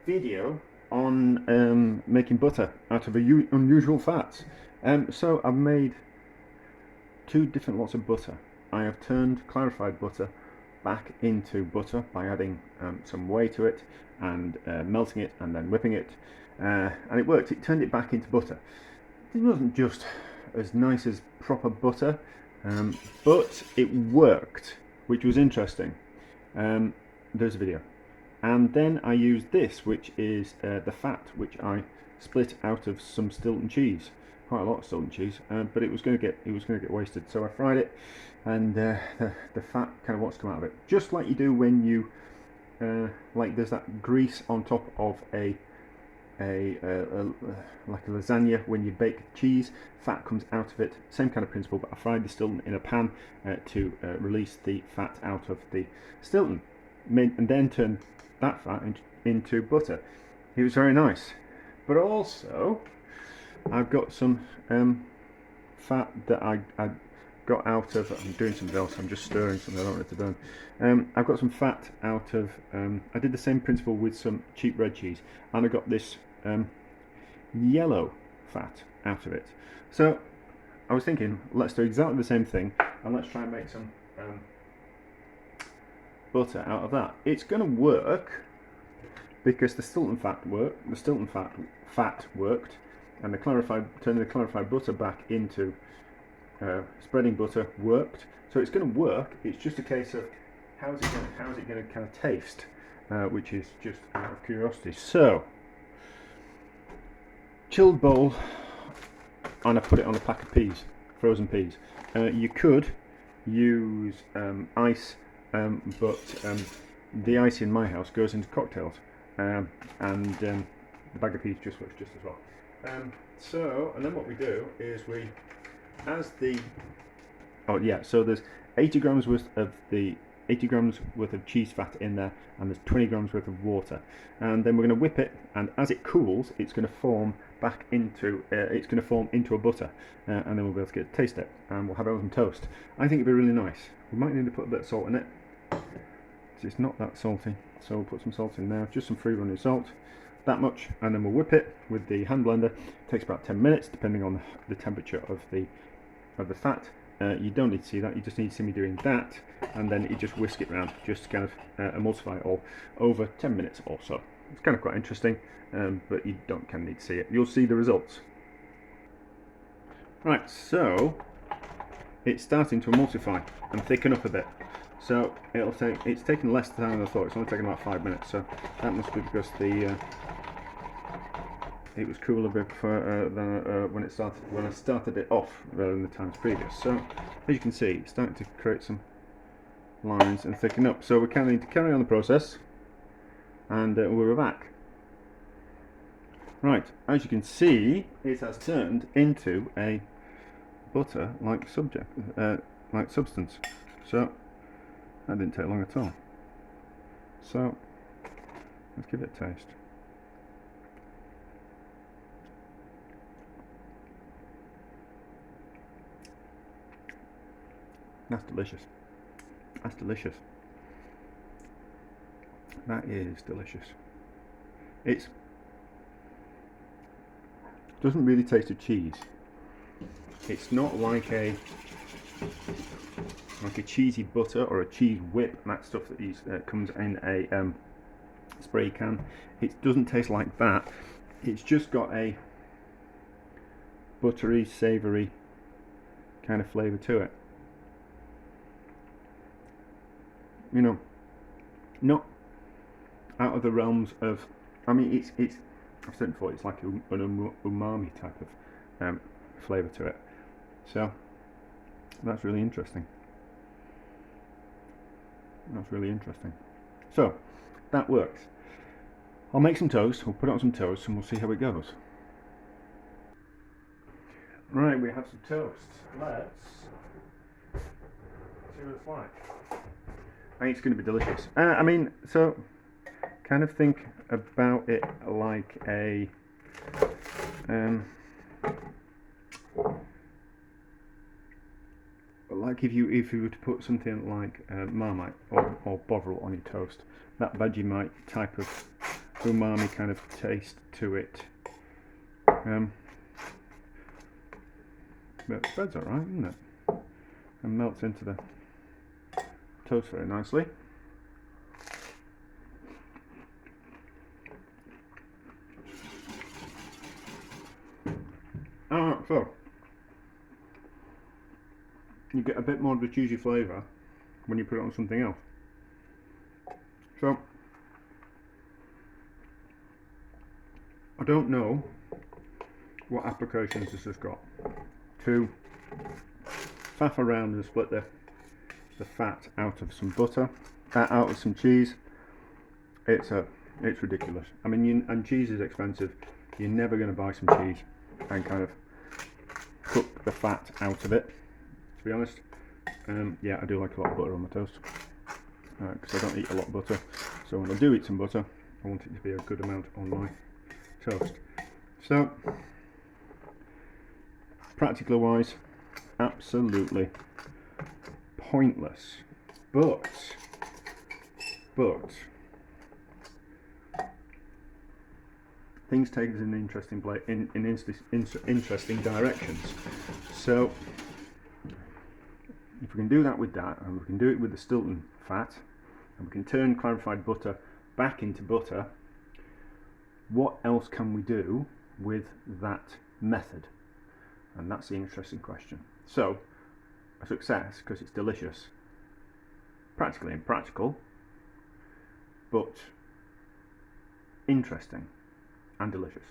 video on making butter out of unusual fats. So I've made two different lots of butter. I have turned clarified butter back into butter by adding some whey to it and melting it and then whipping it, and it worked. It turned it back into butter. It wasn't just as nice as proper butter, but it worked, which was interesting. There's a video. And then I used this, which is the fat, which I split out of some Stilton cheese, quite a lot of Stilton cheese, but it was going to get wasted. So I fried it, and the fat kind of wants to come out of it, just like you do when you like there's that grease on top of like a lasagna when you bake cheese. Fat comes out of it. Same kind of principle, but I fried the Stilton in a pan to release the fat out of the Stilton, and then turned that fat into butter. It was very nice. But also I've got some fat that I got out of, I'm doing something else, I'm just stirring something, I don't want it to burn. I've got some fat out of, I did the same principle with some cheap red cheese, and I got this yellow fat out of it. So I was thinking, let's do exactly the same thing, and let's try and make some butter out of that. It's going to work because the Stilton fat worked. The Stilton fat worked, and turning the clarified butter back into spreading butter worked. So it's going to work. It's just a case of how is it going to kind of taste, which is just out of curiosity. So chilled bowl, and I put it on a pack of peas, frozen peas. You could use ice. But the ice in my house goes into cocktails, and the bag of peas just works just as well. And then what we do is so there's 80 grams worth of cheese fat in there, and there's 20 grams worth of water, and then we're going to whip it, and as it cools, it's going to form into a butter, and then we'll be able to get to taste it, and we'll have it on some toast. I think it'd be really nice. We might need to put a bit of salt in it, because it's not that salty, so we'll put some salt in now, just some free running salt, that much, and then we'll whip it with the hand blender. It takes about 10 minutes depending on the temperature of the fat. You don't need to see that, you just need to see me doing that, and then you just whisk it around, just to kind of emulsify it all over 10 minutes or so. It's kind of quite interesting, but you don't kind of need to see it. You'll see the results. Right, so it's starting to emulsify and thicken up a bit. So it's taken less time than I thought. It's only taken about 5 minutes. So that must be because it was cooler before than when I started it off rather than the times previous. So as you can see, it's starting to create some lines and thicken up. So we kind of need to carry on the process, and we're back. Right, as you can see, it has turned into a butter-like substance. So that didn't take long at all. So let's give it a taste. That's delicious. That's delicious. That is delicious. It doesn't really taste of cheese. It's not like a cheesy butter or a cheese whip, and that stuff that comes in a spray can. It doesn't taste like that. It's just got a buttery, savoury kind of flavour to it. You know, not out of the realms of. I mean, it's. I've said before, it's like an umami type of flavour to it. So that's really interesting. That's really interesting. So that works. I'll make some toast. We'll put it on some toast, and we'll see how it goes. Right, we have some toast. Let's see what it's like. I think it's going to be delicious. I mean, so kind of think about it like a like if you were to put something like Marmite or Bovril on your toast, that Vegemite type of umami kind of taste to it. But the bread's alright, isn't it? And melts into the toast very nicely. So you get a bit more of the cheesy flavour when you put it on something else. So I don't know what applications this has got to faff around and split the fat out of some butter, out of some cheese. It's ridiculous. I mean, and cheese is expensive. You're never going to buy some cheese and kind of cook the fat out of it, to be honest. Yeah, I do like a lot of butter on my toast because I don't eat a lot of butter, so when I do eat some butter I want it to be a good amount on my toast. So practically wise, absolutely pointless, but things take us in interesting interesting directions. So if we can do that with that, and we can do it with the Stilton fat, and we can turn clarified butter back into butter, what else can we do with that method? And that's the interesting question. So a success because it's delicious, practically impractical, but interesting and delicious.